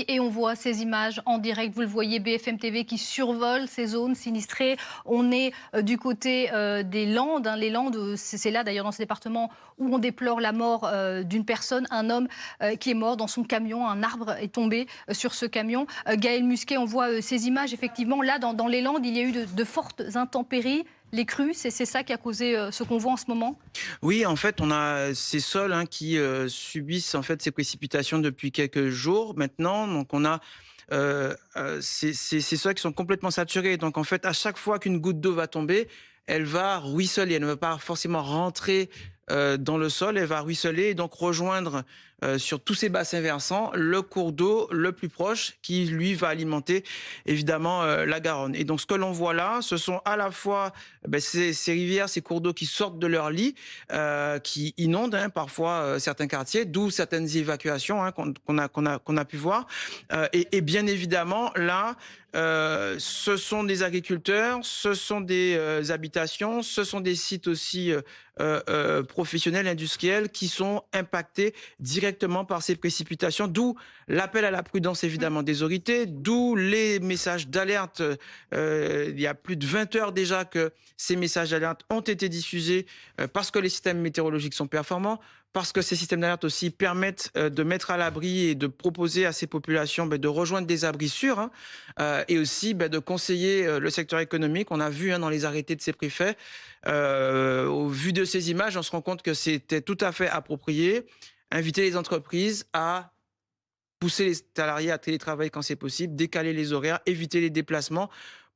Et on voit ces images en direct, vous le voyez, BFM TV qui survole ces zones sinistrées. On est du côté des Landes. Les Landes, c'est là d'ailleurs dans ce département où on déplore la mort d'une personne, un homme qui est mort dans son camion. Un arbre est tombé sur ce camion. Gaël Musquet, on voit ces images effectivement. Là, dans les Landes, il y a eu de fortes intempéries. Les crues, c'est ça qui a causé ce qu'on voit en ce moment? Oui, en fait, on a ces sols qui subissent en fait ces précipitations depuis quelques jours maintenant. Donc, on a ces sols qui sont complètement saturés. Donc, en fait, à chaque fois qu'une goutte d'eau va tomber, elle va ruisseler. Elle ne va pas forcément rentrer dans le sol. Elle va ruisseler et donc rejoindre sur tous ces bassins versants le cours d'eau le plus proche qui, lui, va alimenter évidemment la Garonne. Et donc, ce que l'on voit là, ce sont à la fois ces rivières, ces cours d'eau qui sortent de leur lit, qui inondent parfois certains quartiers, d'où certaines évacuations qu'on a pu voir. Et bien évidemment, là, ce sont des agriculteurs, ce sont des habitations, ce sont des sites aussi professionnels, industriels qui sont impactés directement par ces précipitations, d'où l'appel à la prudence évidemment des autorités, d'où les messages d'alerte. Il y a plus de 20 heures déjà que ces messages d'alerte ont été diffusés parce que les systèmes météorologiques sont performants, parce que ces systèmes d'alerte aussi permettent de mettre à l'abri et de proposer à ces populations de rejoindre des abris sûrs, et aussi de conseiller le secteur économique. On a vu dans les arrêtés de ces préfets, au vu de ces images, on se rend compte que c'était tout à fait approprié. Inviter les entreprises à pousser les salariés à télétravailler quand c'est possible, décaler les horaires, éviter les déplacements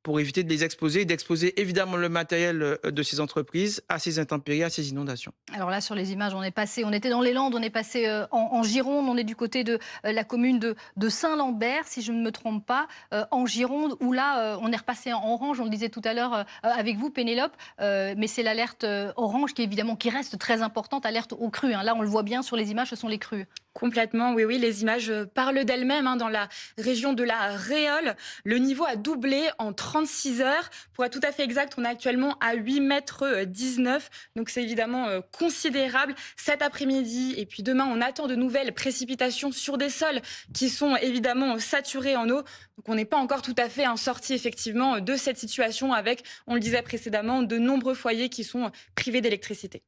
pour éviter de les exposer et d'exposer évidemment le matériel de ces entreprises à ces intempéries, à ces inondations. Alors là, sur les images, on était dans les Landes, on est passé en Gironde, on est du côté de la commune de Saint-Lambert, si je ne me trompe pas, en Gironde, où là, on est repassé en orange, on le disait tout à l'heure avec vous, Pénélope, mais c'est l'alerte orange qui reste très importante, alerte aux crues. Là, on le voit bien sur les images, ce sont les crues. Complètement, oui, les images parlent d'elles-mêmes. Dans la région de la Réole, le niveau a doublé en 36 heures. Pour être tout à fait exact, on est actuellement à 8,19 m. Donc c'est évidemment considérable. Cet après-midi et puis demain, on attend de nouvelles précipitations sur des sols qui sont évidemment saturés en eau. Donc on n'est pas encore tout à fait sorti effectivement de cette situation avec, on le disait précédemment, de nombreux foyers qui sont privés d'électricité.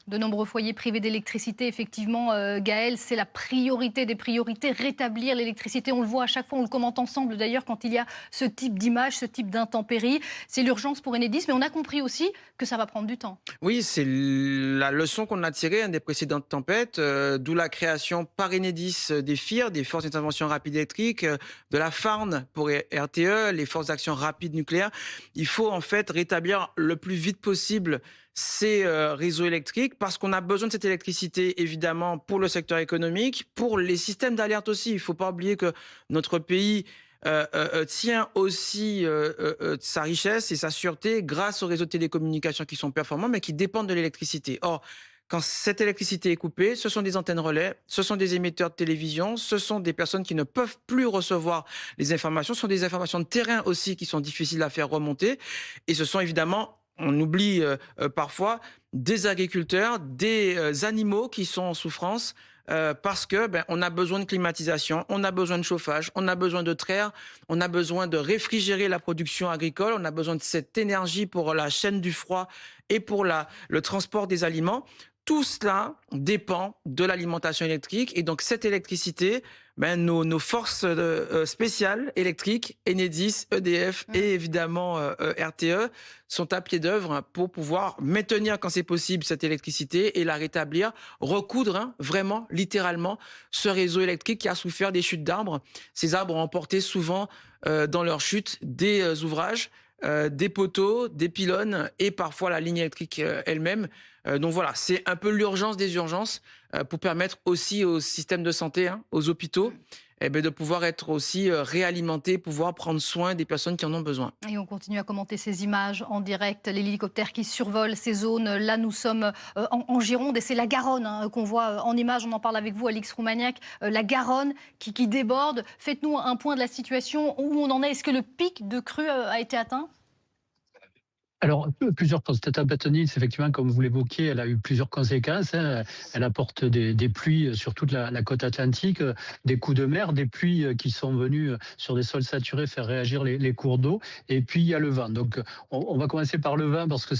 De nombreux foyers privés d'électricité, effectivement, Gaël, c'est la priorité des priorités, rétablir l'électricité. On le voit à chaque fois, on le commente ensemble d'ailleurs quand il y a ce type d'image, ce type d'intempéries. C'est l'urgence pour Enedis, mais on a compris aussi que ça va prendre du temps. Oui, c'est la leçon qu'on a tirée des précédentes tempêtes, d'où la création par Enedis des FIR, des forces d'intervention rapide électrique, de la FARN pour RTE, les forces d'action rapide nucléaire. Il faut en fait rétablir le plus vite possible ces réseaux électriques parce qu'on a besoin de cette électricité évidemment pour le secteur économique, pour les systèmes d'alerte aussi. Il ne faut pas oublier que notre pays tient aussi sa richesse et sa sûreté grâce aux réseaux de télécommunications qui sont performants mais qui dépendent de l'électricité. Or, quand cette électricité est coupée, ce sont des antennes relais, ce sont des émetteurs de télévision, ce sont des personnes qui ne peuvent plus recevoir les informations, ce sont des informations de terrain aussi qui sont difficiles à faire remonter et ce sont évidemment, on oublie parfois, des agriculteurs, des animaux qui sont en souffrance parce que on a besoin de climatisation, on a besoin de chauffage, on a besoin de traire, on a besoin de réfrigérer la production agricole, on a besoin de cette énergie pour la chaîne du froid et pour le transport des aliments. Tout cela dépend de l'alimentation électrique et donc cette électricité, nos forces spéciales électriques, Enedis, EDF et évidemment RTE sont à pied d'œuvre pour pouvoir maintenir quand c'est possible cette électricité et la rétablir, recoudre vraiment, littéralement, ce réseau électrique qui a souffert des chutes d'arbres. Ces arbres ont emporté souvent dans leur chute des ouvrages, des poteaux, des pylônes et parfois la ligne électrique elle-même. Donc voilà, c'est un peu l'urgence des urgences pour permettre aussi au système de santé, aux hôpitaux, de pouvoir être aussi réalimentés, pouvoir prendre soin des personnes qui en ont besoin. Et on continue à commenter ces images en direct, l'hélicoptère qui survole ces zones. Là, nous sommes en Gironde et c'est la Garonne qu'on voit en images. On en parle avec vous, Alix Roumaniac. La Garonne qui déborde. Faites-nous un point de la situation, où on en est. Est-ce que le pic de crue a été atteint ? Alors, plusieurs causes. Cette tempête Nice, effectivement, comme vous l'évoquiez, elle a eu plusieurs conséquences, hein. Elle apporte des pluies sur toute la côte atlantique, des coups de mer, des pluies qui sont venues sur des sols saturés faire réagir les cours d'eau. Et puis, il y a le vent. Donc, on va commencer par le vent parce que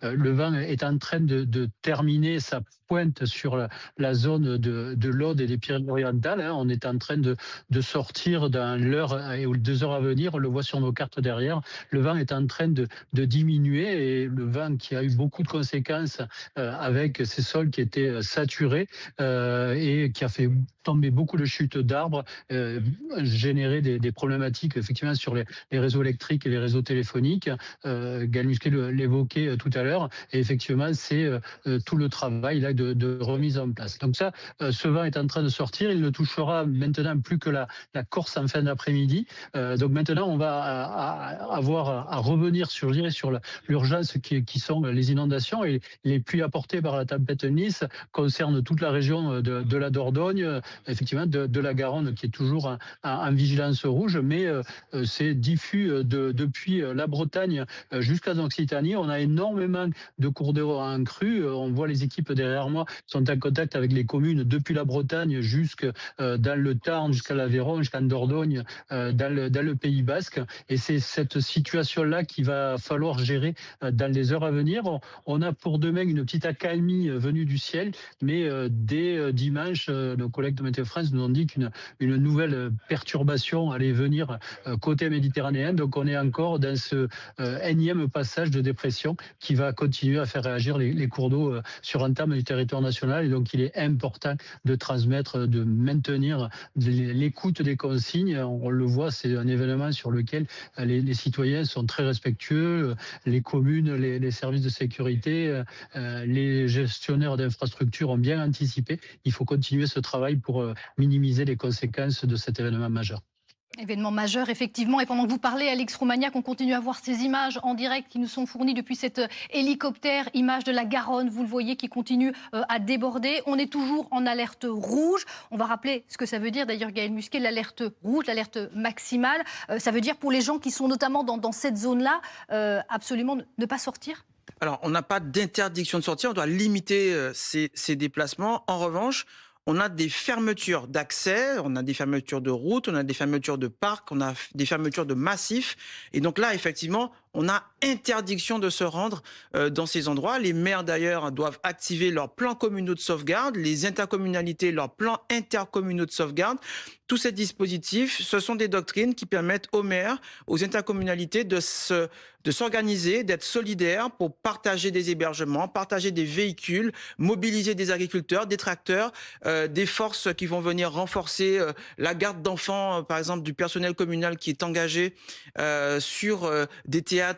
le vent est en train de terminer sa pointe sur la zone de l'Aude et des Pyrénées-Orientales, hein. On est en train de sortir dans l'heure et 2 heures à venir. On le voit sur nos cartes derrière. Le vent est en train de diminuer et le vent qui a eu beaucoup de conséquences avec ces sols qui étaient saturés et qui a fait tomber beaucoup de chutes d'arbres, générer des problématiques effectivement sur les réseaux électriques et les réseaux téléphoniques. Gaël Musquet l'évoquait tout à l'heure et effectivement c'est tout le travail là de remise en place. Donc ça, ce vent est en train de sortir, il ne touchera maintenant plus que la Corse en fin d'après-midi. Donc maintenant on va avoir à revenir sur l'urgence qui sont les inondations et les pluies apportées par la tempête Nice concernent toute la région de la Dordogne, effectivement de la Garonne qui est toujours en vigilance rouge, mais c'est diffus depuis la Bretagne jusqu'à l'Occitanie. On a énormément de cours d'eau en crue. On voit les équipes derrière moi sont en contact avec les communes depuis la Bretagne jusque dans le Tarn, jusqu'à l'Aveyron, jusqu'en Dordogne, dans le Pays Basque. Et c'est cette situation-là qu'il va falloir gérer dans les heures à venir. On a pour demain une petite accalmie venue du ciel, mais dès dimanche, nos collègues de Météo France nous ont dit qu'une nouvelle perturbation allait venir côté méditerranéen. Donc on est encore dans ce énième passage de dépression qui va continuer à faire réagir les cours d'eau sur l'entame du territoire national. Et donc il est important de transmettre, de maintenir l'écoute des consignes. On le voit, c'est un événement sur lequel les citoyens sont très respectueux, les communes, les services de sécurité, les gestionnaires d'infrastructures ont bien anticipé. Il faut continuer ce travail pour minimiser les conséquences de cet événement majeur. Événement majeur, effectivement. Et pendant que vous parlez, Alix Romagnac, on continue à voir ces images en direct qui nous sont fournies depuis cet hélicoptère. Image de la Garonne, vous le voyez, qui continue à déborder. On est toujours en alerte rouge. On va rappeler ce que ça veut dire, d'ailleurs, Gaël Musquet, l'alerte rouge, l'alerte maximale. Ça veut dire pour les gens qui sont notamment dans cette zone-là, absolument ne pas sortir ? Alors, on n'a pas d'interdiction de sortir, on doit limiter ces déplacements. En revanche, on a des fermetures d'accès, on a des fermetures de routes, on a des fermetures de parcs, on a des fermetures de massifs. Et donc là, effectivement, on a interdiction de se rendre dans ces endroits. Les maires, d'ailleurs, doivent activer leurs plans communaux de sauvegarde, les intercommunalités, leurs plans intercommunaux de sauvegarde. Tous ces dispositifs, ce sont des doctrines qui permettent aux maires, aux intercommunalités de s'organiser, d'être solidaires pour partager des hébergements, partager des véhicules, mobiliser des agriculteurs, des tracteurs, des forces qui vont venir renforcer la garde d'enfants, par exemple, du personnel communal qui est engagé sur des théâtres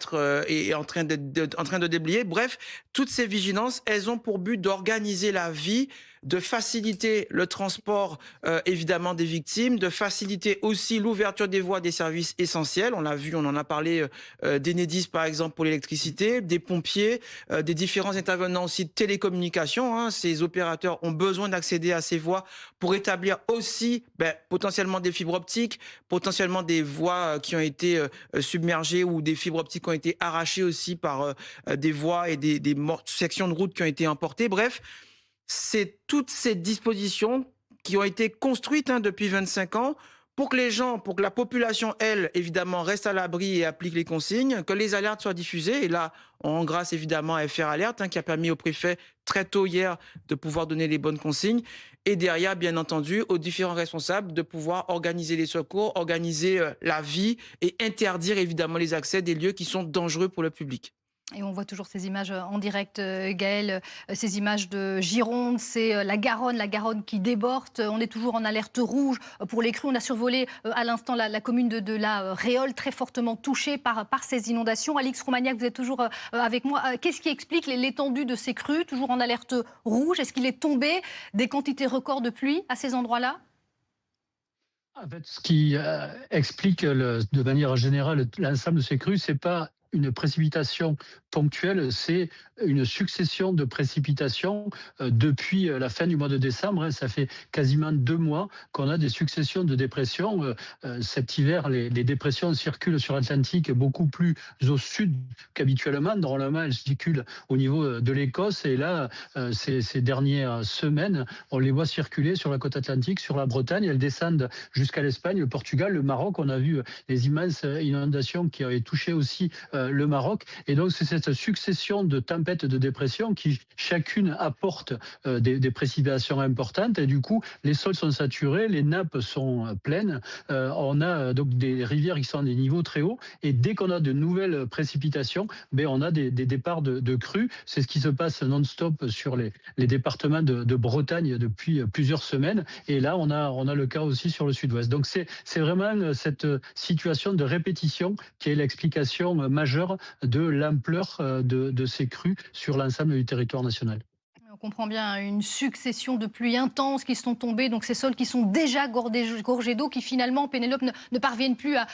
et en train de déblayer. Bref, toutes ces vigilances, elles ont pour but d'organiser la vie, de faciliter le transport évidemment des victimes, de faciliter aussi l'ouverture des voies des services essentiels. On l'a vu, on en a parlé d'Enedis par exemple pour l'électricité, des pompiers, des différents intervenants aussi de télécommunications. Hein. Ces opérateurs ont besoin d'accéder à ces voies pour établir aussi potentiellement des fibres optiques, potentiellement des voies qui ont été submergées ou des fibres optiques qui ont été arrachées aussi par des voies et des sections de routes qui ont été emportées. Bref, c'est toutes ces dispositions qui ont été construites depuis 25 ans pour que les gens, pour que la population, elle, évidemment, reste à l'abri et applique les consignes, que les alertes soient diffusées. Et là, on rend grâce évidemment à FR Alerte, qui a permis au préfet très tôt hier de pouvoir donner les bonnes consignes. Et derrière, bien entendu, aux différents responsables de pouvoir organiser les secours, organiser la vie et interdire évidemment les accès des lieux qui sont dangereux pour le public. Et on voit toujours ces images en direct, Gaël, ces images de Gironde, c'est la Garonne qui déborde. On est toujours en alerte rouge pour les crues. On a survolé à l'instant la commune de la Réole, très fortement touchée par ces inondations. Alix Romagnac, vous êtes toujours avec moi. Qu'est-ce qui explique l'étendue de ces crues, toujours en alerte rouge? Est-ce qu'il est tombé des quantités records de pluie à ces endroits-là? En fait, ce qui explique de manière générale l'ensemble de ces crues, c'est pas une précipitation ponctuelle, c'est une succession de précipitations depuis la fin du mois de décembre. Ça fait quasiment 2 mois qu'on a des successions de dépressions. Cet hiver, les dépressions circulent sur l'Atlantique beaucoup plus au sud qu'habituellement. Normalement, elles circulent au niveau de l'Écosse. Et là, ces dernières semaines, on les voit circuler sur la côte atlantique, sur la Bretagne. Elles descendent jusqu'à l'Espagne, le Portugal, le Maroc. On a vu les immenses inondations qui avaient touché aussi le Maroc. Et donc, c'est cette succession de tempêtes de dépression qui, chacune, apporte des précipitations importantes. Et du coup, les sols sont saturés, les nappes sont pleines. On a donc des rivières qui sont à des niveaux très hauts. Et dès qu'on a de nouvelles précipitations, on a des départs de crues. C'est ce qui se passe non-stop sur les départements de Bretagne depuis plusieurs semaines. Et là, on a le cas aussi sur le sud-ouest. Donc, c'est vraiment cette situation de répétition qui est l'explication majeure de l'ampleur de ces crues sur l'ensemble du territoire national. On comprend bien une succession de pluies intenses qui sont tombées, donc ces sols qui sont déjà gorgés d'eau, qui finalement, Pénélope, ne parviennent plus à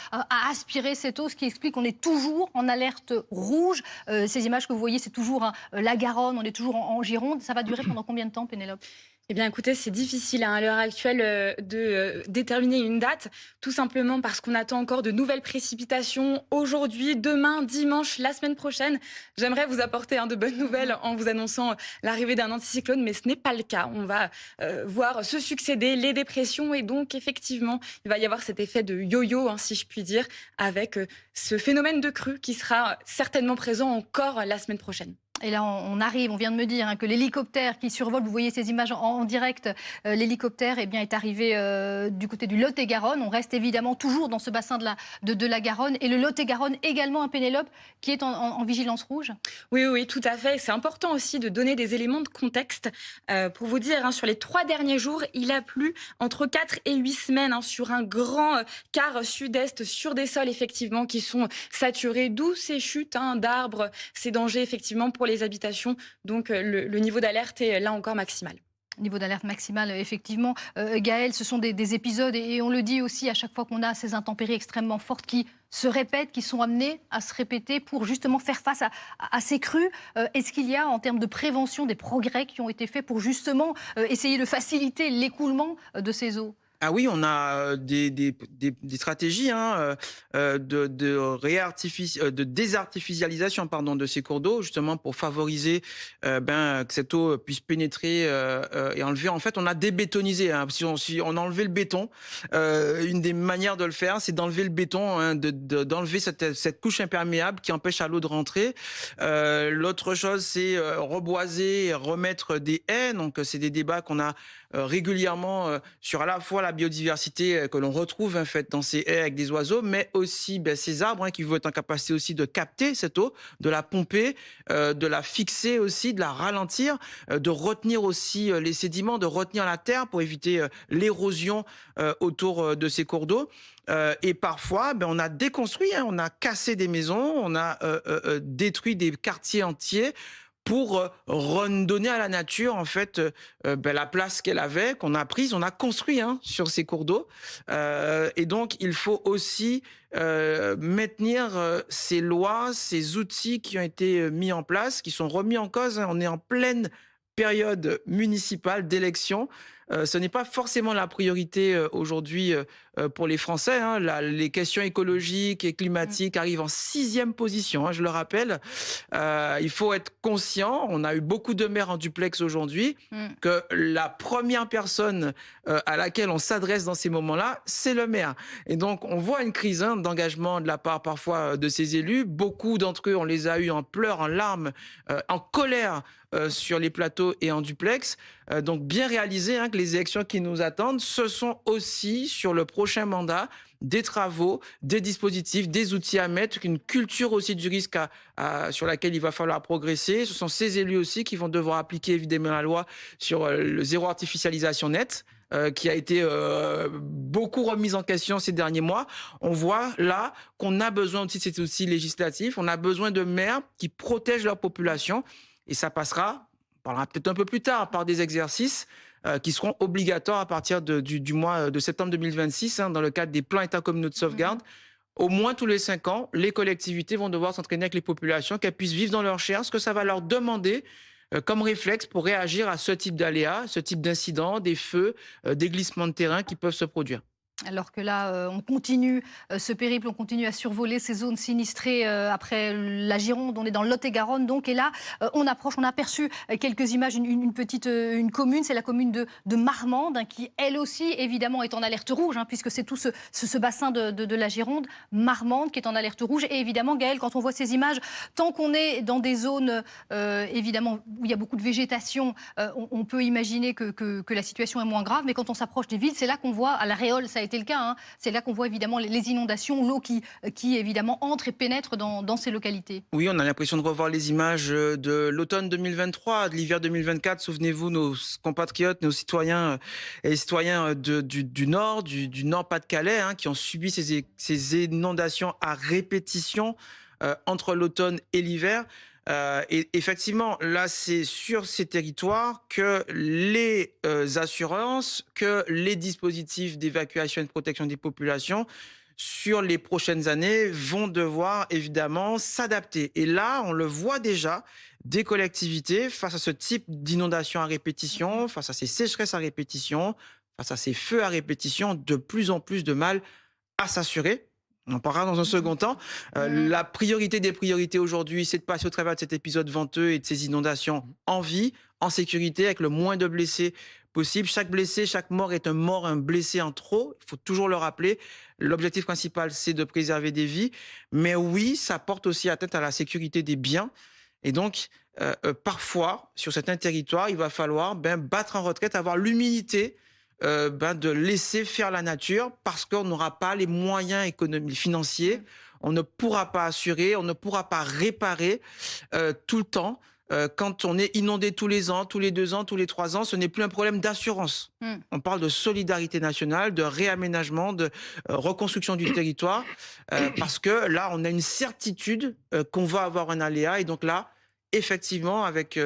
aspirer cette eau, ce qui explique qu'on est toujours en alerte rouge. Ces images que vous voyez, c'est toujours la Garonne, on est toujours en Gironde. Ça va durer pendant combien de temps, Pénélope ? Eh bien, écoutez, c'est difficile à l'heure actuelle de déterminer une date, tout simplement parce qu'on attend encore de nouvelles précipitations aujourd'hui, demain, dimanche, la semaine prochaine. J'aimerais vous apporter de bonnes nouvelles en vous annonçant l'arrivée d'un anticyclone, mais ce n'est pas le cas. On va voir se succéder les dépressions et donc, effectivement, il va y avoir cet effet de yo-yo, si je puis dire, avec ce phénomène de crue qui sera certainement présent encore la semaine prochaine. Et là, on arrive, on vient de me dire que l'hélicoptère qui survole, vous voyez ces images en direct, l'hélicoptère est arrivé du côté du Lot-et-Garonne. On reste évidemment toujours dans ce bassin de la Garonne. Et le Lot-et-Garonne également, un Pénélope, qui est en vigilance rouge. Oui, tout à fait. C'est important aussi de donner des éléments de contexte. Pour vous dire, sur les 3 derniers jours, il a plu entre 4 et 8 semaines sur un grand quart sud-est, sur des sols effectivement qui sont saturés, d'où ces chutes d'arbres, ces dangers effectivement pour les habitations. Donc le niveau d'alerte est là encore maximal. Niveau d'alerte maximale, effectivement. Gaëlle, ce sont des épisodes, et on le dit aussi à chaque fois qu'on a ces intempéries extrêmement fortes qui se répètent, qui sont amenées à se répéter pour justement faire face à ces crues. Est-ce qu'il y a, en termes de prévention, des progrès qui ont été faits pour justement essayer de faciliter l'écoulement de ces eaux ? Ah oui, on a des stratégies de désartificialisation de ces cours d'eau, justement pour favoriser que cette eau puisse pénétrer et enlever. En fait, on a débétonisé. Si on enlevait le béton, une des manières de le faire, c'est d'enlever le béton, d'enlever cette couche imperméable qui empêche à l'eau de rentrer. L'autre chose, c'est reboiser, remettre des haies. Donc, c'est des débats qu'on a régulièrement sur à la fois la biodiversité que l'on retrouve en fait dans ces haies avec des oiseaux, mais aussi ces arbres qui vont être en capacité aussi de capter cette eau, de la pomper, de la fixer aussi, de la ralentir, de retenir aussi les sédiments, de retenir la terre pour éviter l'érosion autour de ces cours d'eau. Et parfois, on a déconstruit, on a cassé des maisons, on a détruit des quartiers entiers pour redonner à la nature en fait la place qu'elle avait, qu'on a prise, on a construit sur ces cours d'eau. Et donc il faut aussi maintenir ces lois, ces outils qui ont été mis en place, qui sont remis en cause. On est en pleine période municipale d'élection. Ce n'est pas forcément la priorité aujourd'hui pour les Français. Les questions écologiques et climatiques arrivent en 6e position, je le rappelle. Il faut être conscient, on a eu beaucoup de maires en duplex aujourd'hui, que la première personne à laquelle on s'adresse dans ces moments-là, c'est le maire. Et donc, on voit une crise d'engagement de la part parfois de ces élus. Beaucoup d'entre eux, on les a eus en pleurs, en larmes, en colère sur les plateaux et en duplex. Donc, bien réaliser que les élections qui nous attendent, ce sont aussi sur le prochain mandat des travaux, des dispositifs, des outils à mettre, une culture aussi du risque sur laquelle il va falloir progresser. Ce sont ces élus aussi qui vont devoir appliquer évidemment la loi sur le zéro artificialisation nette, qui a été beaucoup remise en question ces derniers mois. On voit là qu'on a besoin aussi de cet outil législatif, on a besoin de maires qui protègent leur population, et ça passera, on parlera peut-être un peu plus tard, par des exercices qui seront obligatoires à partir du mois de septembre 2026, dans le cadre des plans intercommunaux de sauvegarde, Au moins tous les 5 ans, les collectivités vont devoir s'entraîner avec les populations, qu'elles puissent vivre dans leur chair, ce que ça va leur demander comme réflexe pour réagir à ce type d'aléas, ce type d'incidents, des feux, des glissements de terrain qui peuvent se produire. Alors que là, on continue ce périple, on continue à survoler ces zones sinistrées après la Gironde. On est dans le Lot-et-Garonne, donc. Et là, on approche, on a aperçu quelques images, une petite une commune, c'est la commune de Marmande, hein, qui, elle aussi, évidemment, est en alerte rouge, hein, puisque c'est tout ce bassin de la Gironde. Marmande qui est en alerte rouge. Et évidemment, Gaëlle, quand on voit ces images, tant qu'on est dans des zones, évidemment, où il y a beaucoup de végétation, on peut imaginer que la situation est moins grave. Mais quand on s'approche des villes, c'est là qu'on voit, à la Réole, ça a été le cas, hein. C'est là qu'on voit évidemment les inondations, l'eau qui évidemment entre et pénètre dans ces localités. Oui, on a l'impression de revoir les images de l'automne 2023, de l'hiver 2024. Souvenez-vous, nos compatriotes, nos citoyens et citoyens du Nord, du Nord-Pas-de-Calais, hein, qui ont subi ces inondations à répétition entre l'automne et l'hiver. Et effectivement, là, c'est sur ces territoires que les assurances, que les dispositifs d'évacuation et de protection des populations sur les prochaines années vont devoir évidemment s'adapter. Et là, on le voit déjà, des collectivités face à ce type d'inondation à répétition, face à ces sécheresses à répétition, face à ces feux à répétition, de plus en plus de mal à s'assurer. On en parlera dans un second temps. La priorité des priorités aujourd'hui, c'est de passer au travers de cet épisode venteux et de ces inondations en vie, en sécurité, avec le moins de blessés possible. Chaque blessé, chaque mort est un mort, un blessé en trop. Il faut toujours le rappeler. L'objectif principal, c'est de préserver des vies. Mais oui, ça porte aussi atteinte à la sécurité des biens. Et donc, parfois, sur certains territoires, il va falloir battre en retraite, avoir l'humilité de laisser faire la nature parce qu'on n'aura pas les moyens économiques, financiers. On ne pourra pas assurer, on ne pourra pas réparer tout le temps. Quand on est inondé tous les ans, tous les 2 ans, tous les 3 ans, ce n'est plus un problème d'assurance. On parle de solidarité nationale, de réaménagement, de reconstruction du territoire, parce que là, on a une certitude qu'on va avoir un aléa. Et donc là, effectivement, avec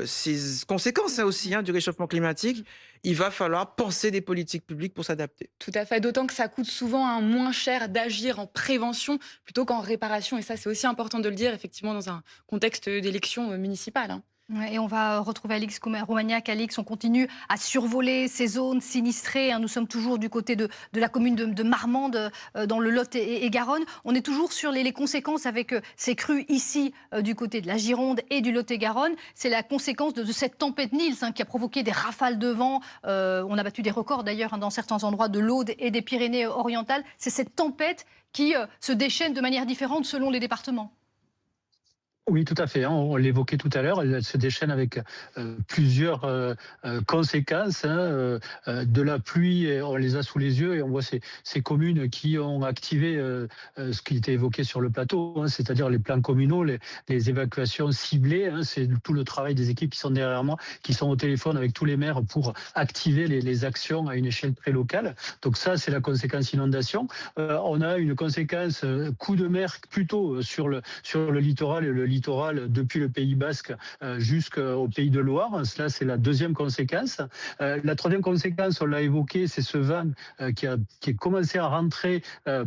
ces conséquences aussi du réchauffement climatique, il va falloir penser des politiques publiques pour s'adapter. Tout à fait, d'autant que ça coûte souvent moins cher d'agir en prévention plutôt qu'en réparation. Et ça, c'est aussi important de le dire, effectivement, dans un contexte d'élection municipale, hein. Et on va retrouver Alix Romagnac. Alix, on continue à survoler ces zones sinistrées, hein. Nous sommes toujours du côté de la commune de Marmande, dans le Lot et Garonne. On est toujours sur les conséquences avec ces crues ici, du côté de la Gironde et du Lot et Garonne. C'est la conséquence de cette tempête Nils, hein, qui a provoqué des rafales de vent. On a battu des records d'ailleurs, hein, dans certains endroits de l'Aude et des Pyrénées-Orientales. C'est cette tempête qui se déchaîne de manière différente selon les départements. Oui, tout à fait, hein. On l'évoquait tout à l'heure, elle se déchaîne avec plusieurs conséquences, hein, de la pluie, on les a sous les yeux et on voit ces communes qui ont activé ce qui était évoqué sur le plateau, hein, c'est-à-dire les plans communaux, les évacuations ciblées, hein. C'est tout le travail des équipes qui sont derrière moi, qui sont au téléphone avec tous les maires pour activer les actions à une échelle très locale. Donc ça, c'est la conséquence inondation. On a une conséquence coup de mer plutôt sur le littoral, et le littoral depuis le Pays Basque jusqu'au Pays de Loire. Cela, c'est la deuxième conséquence. La troisième conséquence, on l'a évoqué, c'est ce vent qui a commencé à rentrer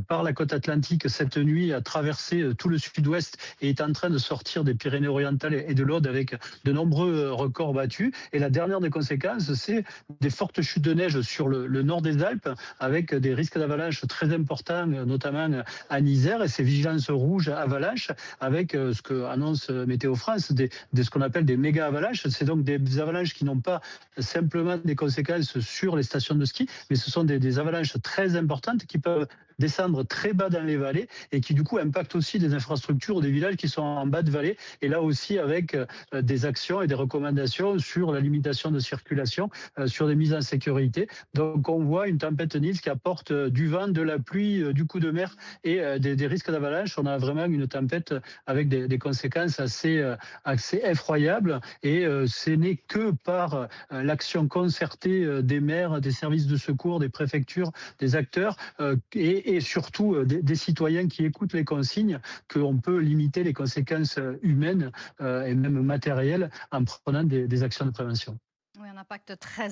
par la côte atlantique cette nuit, a traversé tout le sud-ouest et est en train de sortir des Pyrénées-Orientales et de l'Aude avec de nombreux records battus. Et la dernière des conséquences, c'est des fortes chutes de neige sur le nord des Alpes, avec des risques d'avalanche très importants, notamment à Isère, et ces vigilances rouges avalanches, avec ce que annonce Météo France, ce qu'on appelle des méga avalanches. C'est donc des avalanches qui n'ont pas simplement des conséquences sur les stations de ski, mais ce sont des avalanches très importantes qui peuvent descendre très bas dans les vallées et qui du coup impactent aussi des infrastructures ou des villages qui sont en bas de vallée, et là aussi avec des actions et des recommandations sur la limitation de circulation, sur des mises en sécurité. Donc on voit une tempête Nils qui apporte du vent, de la pluie, du coup de mer et des risques d'avalanche. On a vraiment une tempête avec des conséquences assez effroyables, et ce n'est que par l'action concertée des maires, des services de secours, des préfectures, des acteurs et surtout des citoyens qui écoutent les consignes qu'on peut limiter les conséquences humaines et même matérielles en prenant des actions de prévention. Oui, un impact très